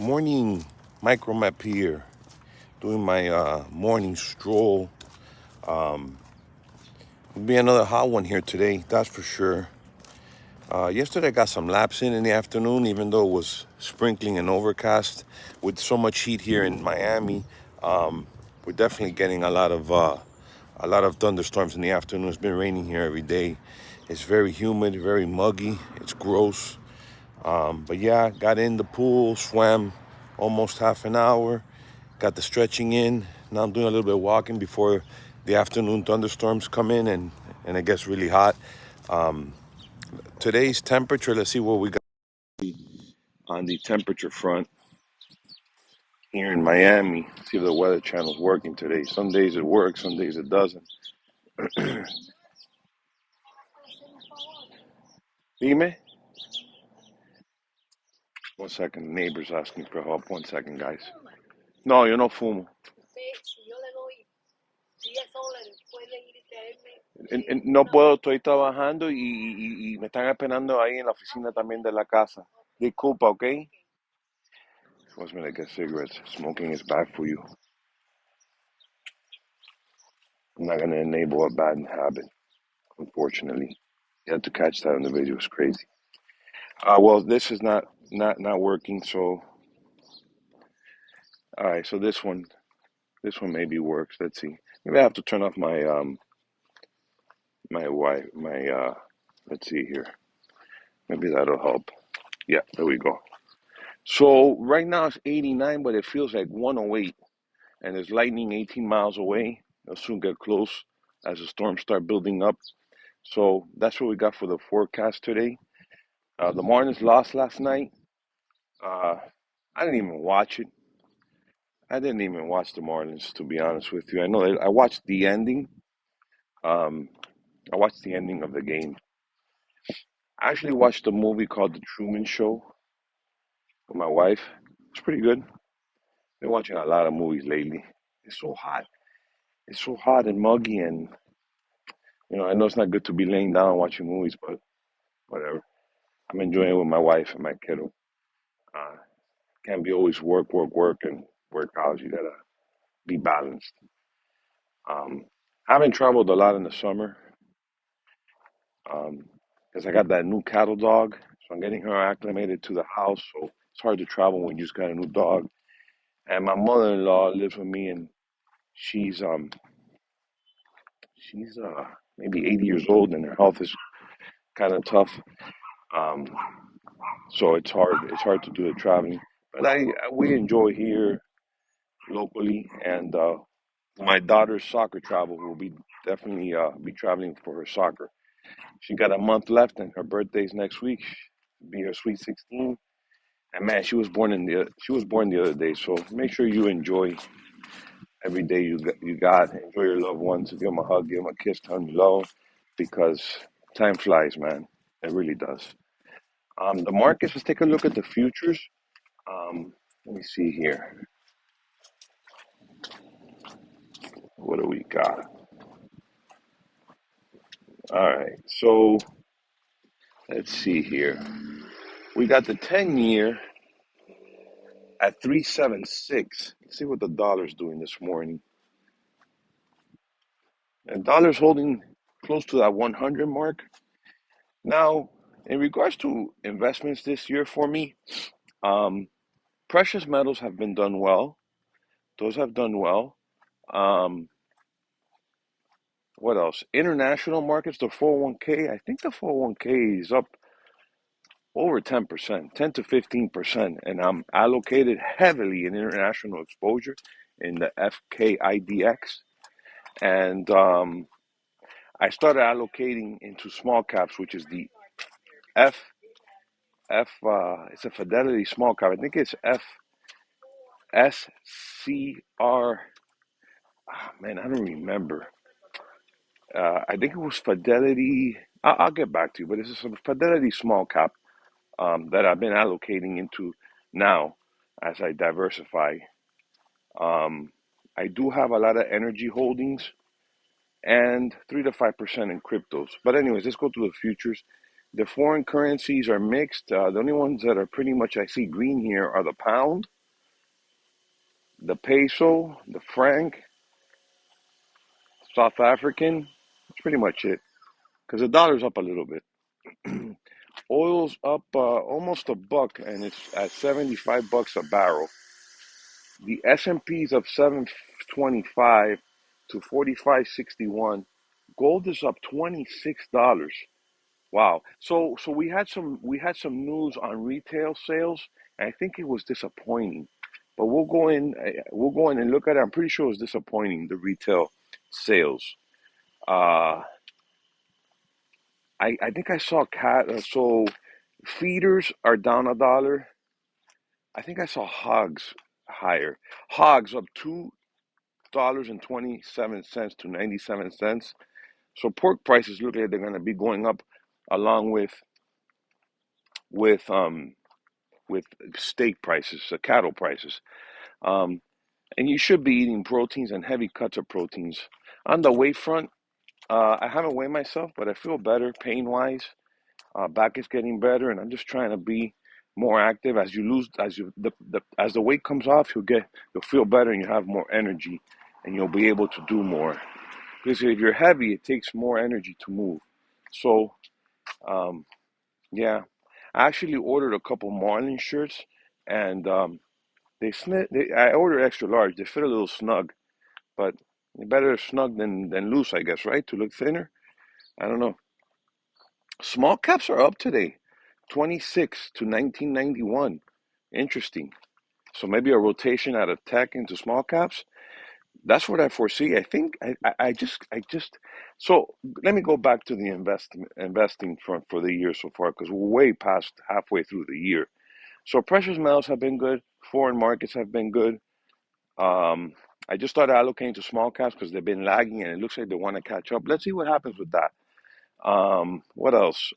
Morning, Micromap here, doing my morning stroll. It'll be another hot one here today, that's for sure. Yesterday I got some laps in the afternoon, even though it was sprinkling and overcast. With so much heat here in Miami, we're definitely getting a lot of thunderstorms in the afternoon. It's been raining here every day. It's very humid, very muggy. It's gross. But yeah, got in the pool, swam almost half an hour, got the stretching in. Now I'm doing a little bit of walking before the afternoon thunderstorms come in and it gets really hot. Today's temperature, let's see what we got on the temperature front here in Miami. See if the Weather Channel's working today. Some days it works, some days it doesn't. Dime? One second, the neighbor's asking for help. One second, guys. No, yo no fumo. No puedo, estoy trabajando y me están esperando ahí en la oficina también de la casa. Disculpa, ¿ok? Wants me to get cigarettes. Smoking is bad for you. I'm not going to enable a bad habit, unfortunately. You had to catch that on the video. It's crazy. Well, this is not working. So, all right. So this one maybe works. Let's see. Maybe I have to turn off my. Let's see here. Maybe that'll help. Yeah, there we go. So right now it's 89, but it feels like 108, and there's lightning 18 miles away. It'll soon get close as the storms start building up. So that's what we got for the forecast today. The Marlins lost last night. Uh, I didn't even watch it. I didn't even watch the Marlins, to be honest with you. I watched the ending. Um, I watched the ending of the game. I actually watched a movie called The Truman Show with my wife. It's pretty good. Been watching a lot of movies lately. It's so hot. It's so hot and muggy, and I know it's not good to be laying down watching movies, but whatever. I'm enjoying it with my wife and my kiddo. Uh, can't be always work, work, work, and work out. You gotta be balanced. Um, I haven't traveled a lot in the summer because I got that new cattle dog, so I'm getting her acclimated to the house. So it's hard to travel when you just got a new dog. And my mother-in-law lives with me, and she's um she's maybe 80 years old, and her health is kind of tough. Um, so it's hard. It's hard to do the traveling. But we enjoy here locally, and my daughter's soccer travel will be definitely be traveling for her soccer. She got a month left, and her birthday's next week. Be her sweet 16. And man, she was born the other day. So make sure you enjoy every day you got. Enjoy your loved ones. Give them a hug, give them a kiss, tell them you love 'em, because time flies, man. It really does. The markets. Let's take a look at the futures. Let me see here. What do we got? All right. So let's see here. We got the 10-year at 376. Let's see what the dollar's doing this morning. And dollar's holding close to that 100 mark. Now, in regards to investments this year for me, um, precious metals have been done well. Those have done well. Um, what else? International markets, the 401k. I think the 401k is up over 10%, 10 to 15%. And I'm allocated heavily in international exposure in the FKIDX. And I started allocating into small caps, which is the F it's a Fidelity small cap. I think it's FSCR. Man, I don't remember. I think it was Fidelity. I'll get back to you, but this is a Fidelity small cap that I've been allocating into now as I diversify. Um, I do have a lot of energy holdings and 3 to 5% in cryptos. But anyways, let's go to the futures. The foreign currencies are mixed. The only ones that are pretty much I see green here are the pound, the peso, the franc, South African. That's pretty much it. Because the dollar's up a little bit. Oil's up almost a buck, and it's at 75 bucks a barrel. The S&P's up 725 to 45.61. Gold is up $26. Wow. So we had some news on retail sales, and I think it was disappointing. But we'll go in and look at it. I'm pretty sure it was disappointing, the retail sales. Uh I think I saw feeders are down $1. I think I saw hogs higher. Hogs up $2.27 to 97 cents. So pork prices look like they're going to be going up along with um with steak prices, cattle prices. Um, and you should be eating proteins and heavy cuts of proteins. On the weight front, I haven't weighed myself, but I feel better pain wise. Back is getting better, and I'm just trying to be more active. As you lose, as the weight comes off, you'll feel better, and you have more energy, and you'll be able to do more. Because if you're heavy, it takes more energy to move. So, um, yeah, I actually ordered a couple Marlin shirts, and I ordered extra large. They fit a little snug, but better snug than loose, I guess, right? To look thinner. I don't know. Small caps are up today, 26 to 1991. Interesting. So maybe a rotation out of tech into small caps. That's what I foresee. I think I just. So let me go back to the investing for the year so far because we're way past halfway through the year. So precious metals have been good. Foreign markets have been good. Um, I just started allocating to small caps because they've been lagging and it looks like they want to catch up. Let's see what happens with that. What else?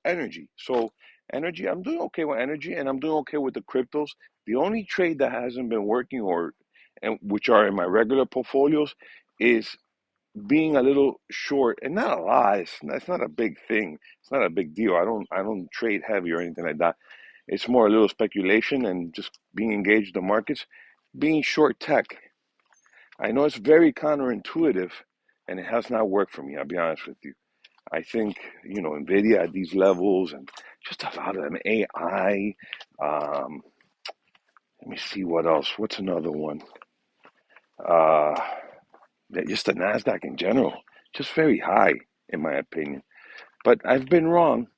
Energy. So energy, I'm doing okay with energy and I'm doing okay with the cryptos. The only trade that hasn't been working and which are in my regular portfolios is being a little short and not a lot. It's not a big thing. It's not a big deal. I don't trade heavy or anything like that. It's more a little speculation and just being engaged in the markets. Being short tech. I know it's very counterintuitive and it has not worked for me, I'll be honest with you. I think, Nvidia at these levels and just a lot of them AI. Um, Let me see what else. What's another one? Uh, just the Nasdaq in general, just very high in my opinion. But I've been wrong.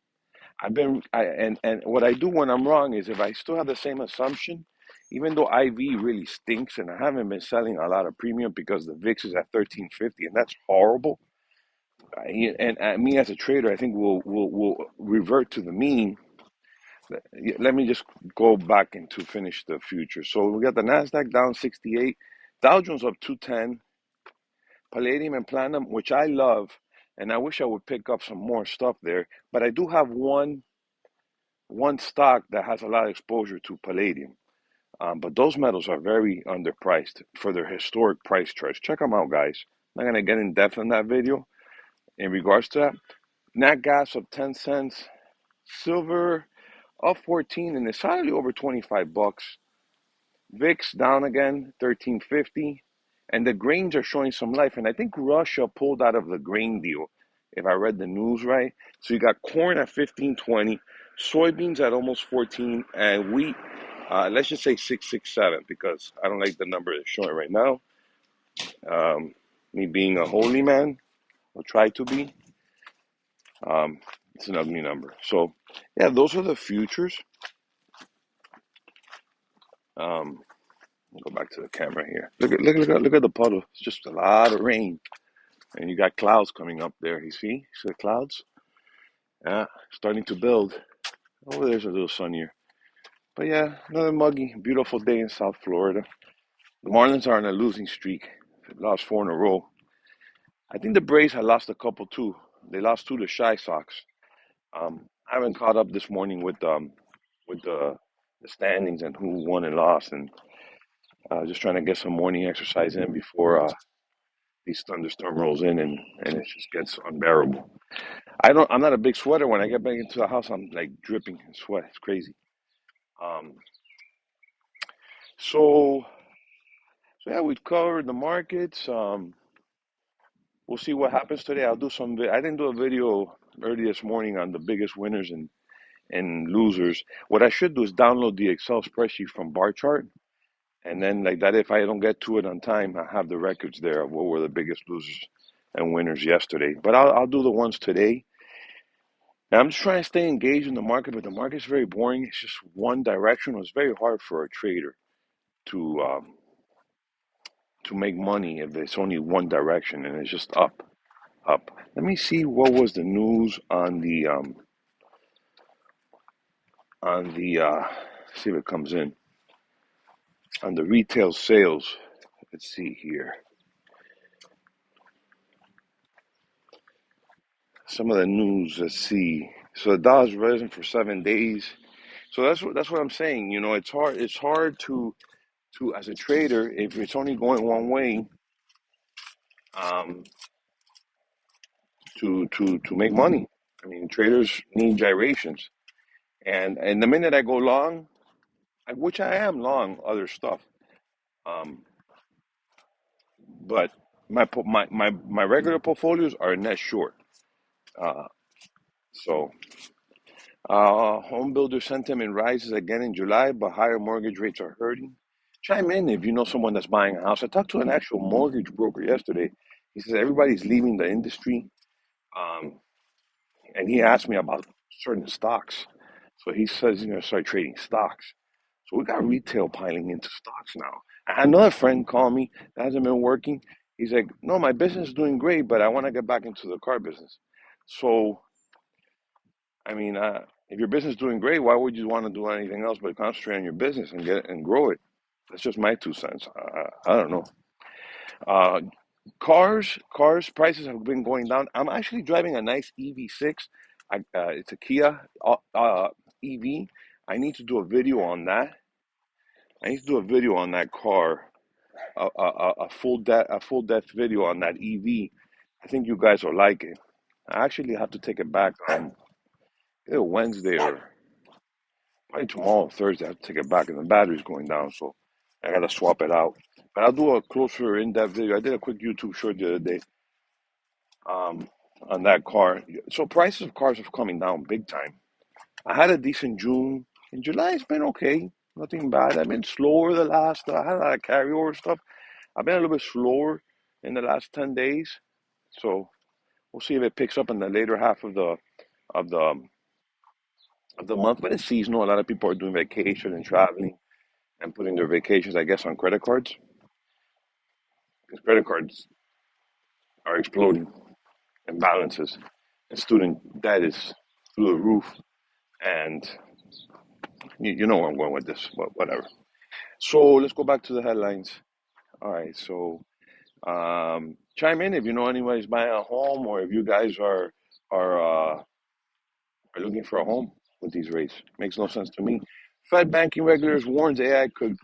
And what I do when I'm wrong is if I still have the same assumption, even though IV really stinks and I haven't been selling a lot of premium because the VIX is at 1350 and that's horrible. Me as a trader, I think we'll revert to the mean. Let me just go back and to finish the future. So we got the Nasdaq down 68, Dow Jones up 210, Palladium and Platinum, which I love, and I wish I would pick up some more stuff there. But I do have one stock that has a lot of exposure to Palladium. But those metals are very underpriced for their historic price charts. Check them out, guys. I'm not gonna get in depth on that video in regards to that. Nat gas up 10 cents. Silver up 14 and it's slightly over 25 bucks. VIX down again, 1350. And the grains are showing some life. And I think Russia pulled out of the grain deal, if I read the news right. So you got corn at 15.20, soybeans at almost 14, and wheat, let's just say 667 because I don't like the number it's showing right now. Um, Me being a holy man, or try to be, um, it's an ugly number. So, yeah, those are the futures. Um, Go back to the camera here. Look at the puddle. It's just a lot of rain, and you got clouds coming up there. You see the clouds? Yeah, starting to build. Oh, there's a little sunnier. But yeah, another muggy, beautiful day in South Florida. The Marlins are on a losing streak. They lost four in a row. I think the Braves had lost a couple too. They lost two to Shy Sox. I haven't caught up this morning with the standings and who won and lost, and just trying to get some morning exercise in before these thunderstorm rolls in and it just gets unbearable. I'm not a big sweater. When I get back into the house, I'm like dripping in sweat. It's crazy. Um, so, so yeah, we covered the markets. We'll see what happens today. I'll do some. I didn't do a video early this morning on the biggest winners and losers. What I should do is download the Excel spreadsheet from Bar Chart, and then like that, if I don't get to it on time, I have the records there of what were the biggest losers and winners yesterday. But I'll do the ones today. And I'm just trying to stay engaged in the market, but the market's very boring. It's just one direction. It's very hard for a trader to um, to make money if it's only one direction and it's just up, up. Let me see what was the news on the see if it comes in on the retail sales. Let's see here. Some of the news. Let's see. So the Dow's risen for 7 days. So that's what I'm saying. You know, it's hard to as a trader if it's only going one way um, to make money. I mean, traders need gyrations, and the minute I go long, which I am long other stuff, um, but my regular portfolios are net short. Uh, so home builder sentiment rises again in July, but higher mortgage rates are hurting. Chime in if you know someone that's buying a house. I talked to an actual mortgage broker yesterday. He says everybody's leaving the industry. Um, and he asked me about certain stocks. So he says he's going to start trading stocks. So we got retail piling into stocks now. I had another friend call me that hasn't been working. He's like, no, my business is doing great, but I want to get back into the car business. So, I mean, if your business is doing great, why would you want to do anything else but concentrate on your business and get and grow it? That's just my 2 cents. I don't know. Uh, cars prices have been going down. I'm actually driving a nice EV6. It's a Kia EV. I need to do a video on that. I need to do a video on that car, a full depth video on that EV. I think you guys will like it. I actually have to take it back on either Wednesday or probably tomorrow, Thursday. I have to take it back, and the battery's going down, so I gotta swap it out. But I'll do a closer, in-depth video. I did a quick YouTube short the other day um, on that car. So prices of cars have coming down big time. I had a decent June. In July, it's been okay. Nothing bad. I've been slower the last. I had a lot of carryover stuff. I've been a little bit slower in the last 10 days. So we'll see if it picks up in the later half of the of the month. But it's seasonal. A lot of people are doing vacation and traveling and putting their vacations, I guess, on credit cards because credit cards are exploding in balances, and student debt is through the roof. And you know where I'm going with this, but whatever. So let's go back to the headlines. All right, so chime in if you know anybody's buying a home, or if you guys are looking for a home with these rates. Makes no sense to me. Fed banking regulators warns AI could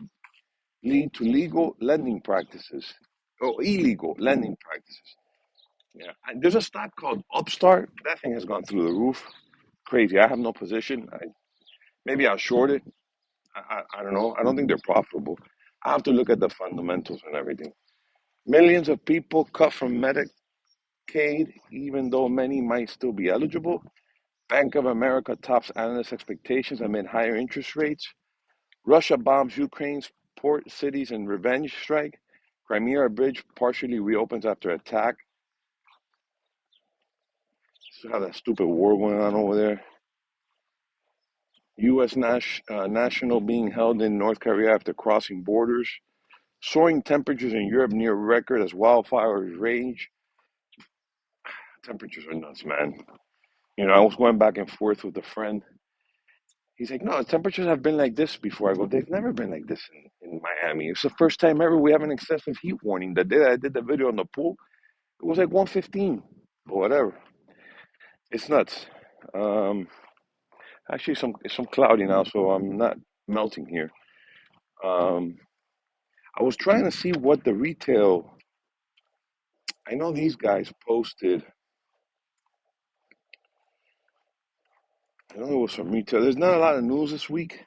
lead to legal lending practices, or illegal lending practices. Yeah, and there's a stock called Upstart. That thing has gone through the roof. Crazy. I have no position. Maybe I'll short it. I don't know. I don't think they're profitable. I have to look at the fundamentals and everything. Millions of people cut from Medicaid, even though many might still be eligible. Bank of America tops analyst expectations amid higher interest rates. Russia bombs Ukraine's port cities in revenge strike. Crimea bridge partially reopens after attack. Still have that stupid war going on over there. U.S. national being held in North Korea after crossing borders. Soaring temperatures in Europe near record as wildfires rage. Temperatures are nuts, man. You know, I was going back and forth with a friend. He's like, no, temperatures have been like this before. I go, they've never been like this in Miami. It's the first time ever we have an excessive heat warning. The day I did the video on the pool, it was like 115, but whatever. It's nuts. Um, actually, it's some cloudy now, so I'm not melting here. Um, I was trying to see what the retail. I know these guys posted I know it was from retail. There's not a lot of news this week.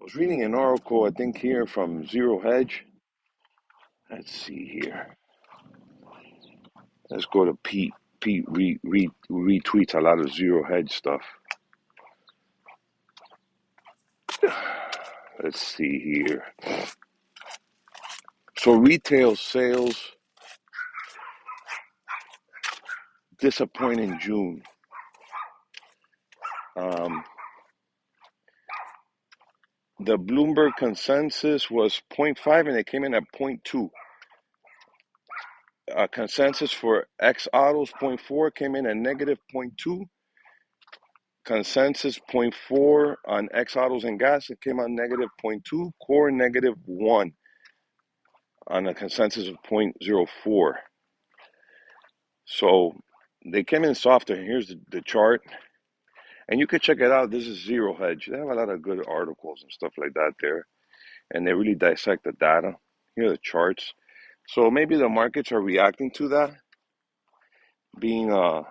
I was reading an article, I think, here from Zero Hedge. Let's see here. Let's go to Pete. Pete retweets a lot of Zero Hedge stuff. Let's see here. So retail sales disappoint in June. The Bloomberg consensus was 0.5 and it came in at 0.2. Consensus for X autos 0.4 came in at negative 0.2. Consensus 0.4 on X autos and gas, it came out negative 0.2. Core negative 1 on a consensus of 0.04. So they came in softer. Here's the chart. And you could check it out. This is Zero Hedge. They have a lot of good articles and stuff like that there. And they really dissect the data. Here are the charts. So maybe the markets are reacting to that, being a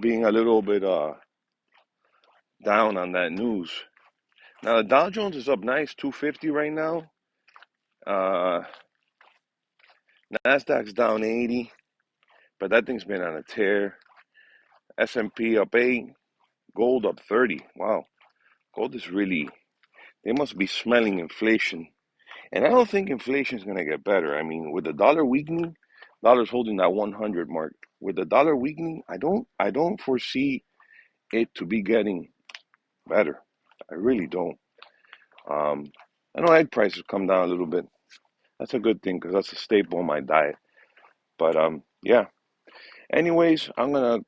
little bit down on that news. Now the Dow Jones is up nice, 250 right now. Nasdaq's down 80, but that thing's been on a tear. S&P up 8, gold up 30. Wow, gold is really, they must be smelling inflation. And I don't think inflation is going to get better. I mean, with the dollar weakening, dollar's holding that 100 mark. With the dollar weakening, I don't foresee it to be getting better. I really don't. I know egg prices come down a little bit. That's a good thing because that's a staple in my diet. But yeah. Anyways, I'm gonna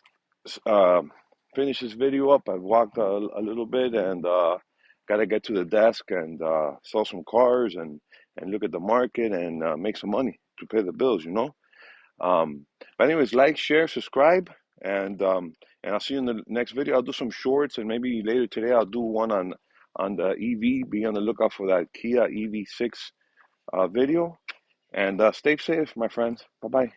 finish this video up. I've walked a little bit and gotta get to the desk and sell some cars and look at the market and make some money to pay the bills. But anyways, like, share, subscribe, and I'll see you in the next video. I'll do some shorts and maybe later today I'll do one on the EV. Be on the lookout for that Kia EV6 video. And stay safe, my friends. Bye bye.